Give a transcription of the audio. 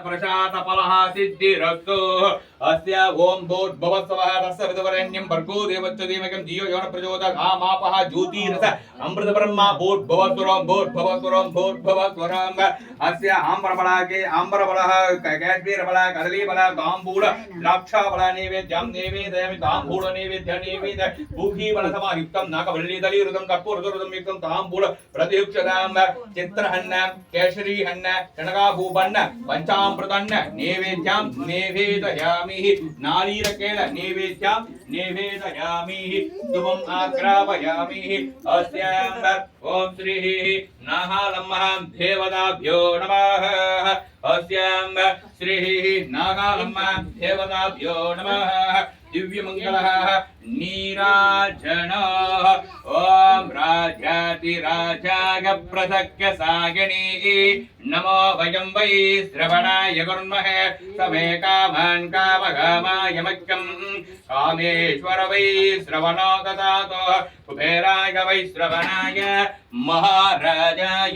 प्रशातफलः सिद्धिरस्तु अस्य ओम भूर्भुवस्सवः तस्य विदुवरेण्यं भर्गो देवस्य धीमहि धियो यो न प्रचोदयात् आमापः ज्योतिरस अमृत ब्रह्मा भूर्भुवस्वरं अस्य आम्रफलाके आम्रफलः कैश्मीरफलः कदलीफलः ताम्बूल द्राक्षाफलः नैवेद्यं नैवेदयामि ताम्बूल नैवेद्यं नैवेद्य पूगीफलसमायुक्तं नागवल्लीदलीरुदं कर्पूरदुरुदं युक्तं ताम्बूल प्रतियुक्तदां चित्रहन्न केसरीहन्न चणकाभूपन्न पंचामृतन्न नैवेद्यं नैवेदयामि नारीरकेण नैवेद्यं नैवेदयामि शुभम् आग्रापयामि अस्यां ओम श्री नागालम्मः देवताभ्यो नमः अस्यां श्री नागालम्मः देवताभ्यो नमः दिव्यमंगलः नीराजन ओम राजातिराजाग प्रसख्य सागिनी नमो वयं वै श्रवणाय कुर्महे समे कामान् कामकामाय मह्यं कामेश्वर वै श्रवणो ददातु कुबेराय वै श्रवणाय महाराजाय